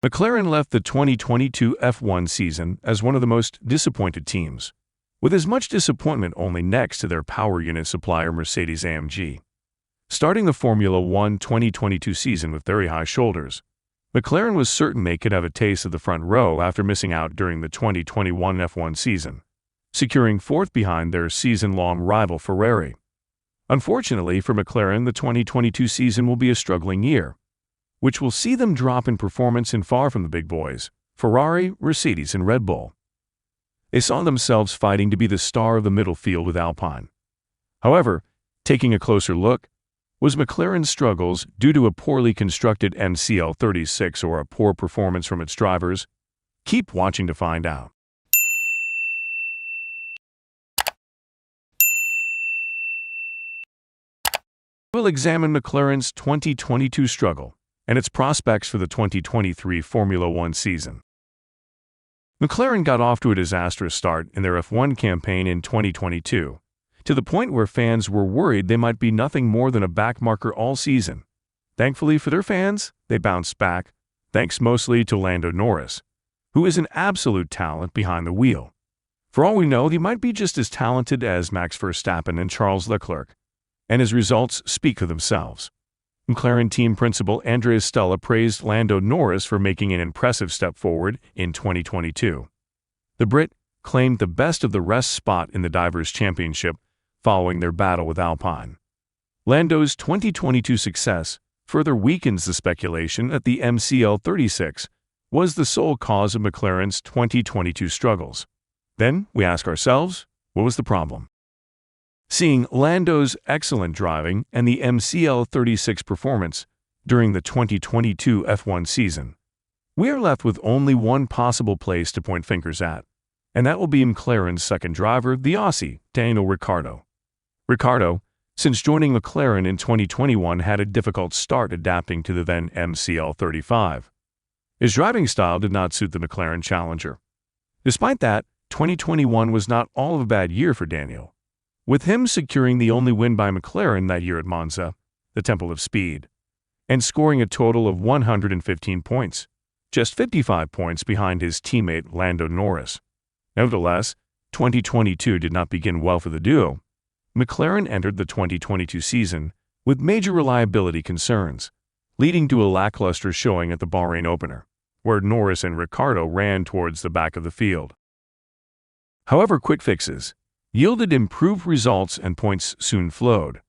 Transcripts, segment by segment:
McLaren left the 2022 F1 season as one of the most disappointed teams, with as much disappointment only next to their power unit supplier Mercedes-AMG. Starting the Formula One 2022 season with very high shoulders, McLaren was certain they could have a taste of the front row after missing out during the 2021 F1 season, securing fourth behind their season-long rival Ferrari. Unfortunately for McLaren, the 2022 season will be a struggling year, which will see them drop in performance and far from the big boys, Ferrari, Mercedes, and Red Bull. They saw themselves fighting to be the star of the middle field with Alpine. However, taking a closer look, was McLaren's struggles due to a poorly constructed MCL36 or a poor performance from its drivers? Keep watching to find out. We'll examine McLaren's 2022 struggle and its prospects for the 2023 Formula One season. McLaren got off to a disastrous start in their F1 campaign in 2022, to the point where fans were worried they might be nothing more than a backmarker all season. Thankfully for their fans, they bounced back, thanks mostly to Lando Norris, who is an absolute talent behind the wheel. For all we know, he might be just as talented as Max Verstappen and Charles Leclerc, and his results speak for themselves. McLaren team principal Andrea Stella praised Lando Norris for making an impressive step forward in 2022. The Brit claimed the best of the rest spot in the Drivers' Championship following their battle with Alpine. Lando's 2022 success further weakens the speculation that the MCL36 was the sole cause of McLaren's 2022 struggles. Then we ask ourselves, what was the problem? Seeing Lando's excellent driving and the MCL36 performance during the 2022 F1 season, we are left with only one possible place to point fingers at, and that will be McLaren's second driver, the Aussie, Daniel Ricciardo. Ricciardo, since joining McLaren in 2021, had a difficult start adapting to the then MCL35. His driving style did not suit the McLaren Challenger. Despite that, 2021 was not all of a bad year for Daniel, with him securing the only win by McLaren that year at Monza, the Temple of Speed, and scoring a total of 115 points, just 55 points behind his teammate Lando Norris. Nevertheless, 2022 did not begin well for the duo. McLaren entered the 2022 season with major reliability concerns, leading to a lackluster showing at the Bahrain opener, where Norris and Ricciardo ran towards the back of the field. However, quick fixes yielded improved results and points soon flowed,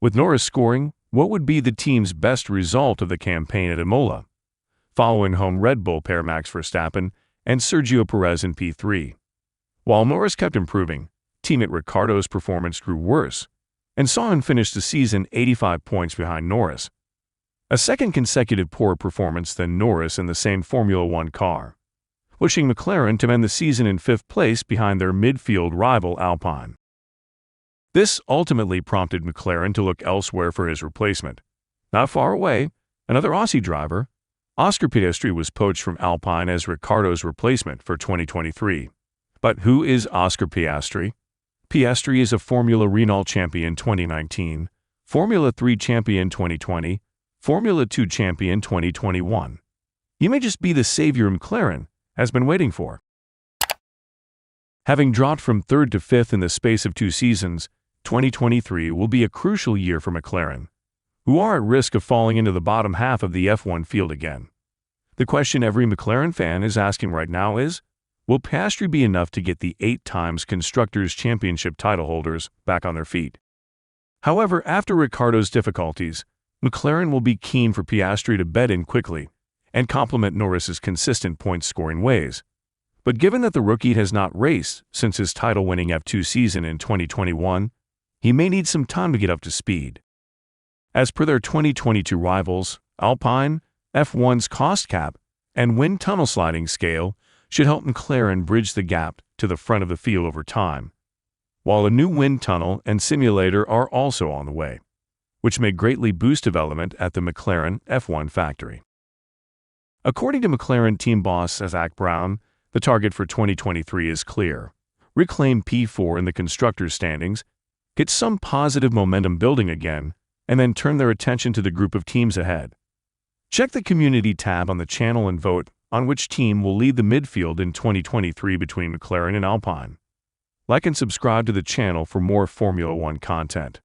with Norris scoring what would be the team's best result of the campaign at Imola, following home Red Bull pair Max Verstappen and Sergio Perez in P3. While Norris kept improving, teammate Ricciardo's performance grew worse and saw him finish the season 85 points behind Norris, a second consecutive poor performance than Norris in the same Formula One car, pushing McLaren to end the season in fifth place behind their midfield rival Alpine. This ultimately prompted McLaren to look elsewhere for his replacement. Not far away, another Aussie driver, Oscar Piastri, was poached from Alpine as Ricciardo's replacement for 2023. But who is Oscar Piastri? Piastri is a Formula Renault champion 2019, Formula 3 champion 2020, Formula 2 champion 2021. He may just be the savior McLaren has been waiting for. Having dropped from third to fifth in the space of 2 seasons, 2023 will be a crucial year for McLaren, who are at risk of falling into the bottom half of the F1 field again. The question every McLaren fan is asking right now is, will Piastri be enough to get the 8 times Constructors' Championship title holders back on their feet? However, after Ricciardo's difficulties, McLaren will be keen for Piastri to bed in quickly and complement Norris's consistent point-scoring ways. But given that the rookie has not raced since his title-winning F2 season in 2021, he may need some time to get up to speed. As per their 2022 rivals, Alpine, F1's cost cap and wind tunnel sliding scale should help McLaren bridge the gap to the front of the field over time, while a new wind tunnel and simulator are also on the way, which may greatly boost development at the McLaren F1 factory. According to McLaren team boss Zach Brown, the target for 2023 is clear: reclaim P4 in the constructors' standings, get some positive momentum building again, and then turn their attention to the group of teams ahead. Check the community tab on the channel and vote on which team will lead the midfield in 2023 between McLaren and Alpine. Like and subscribe to the channel for more Formula One content.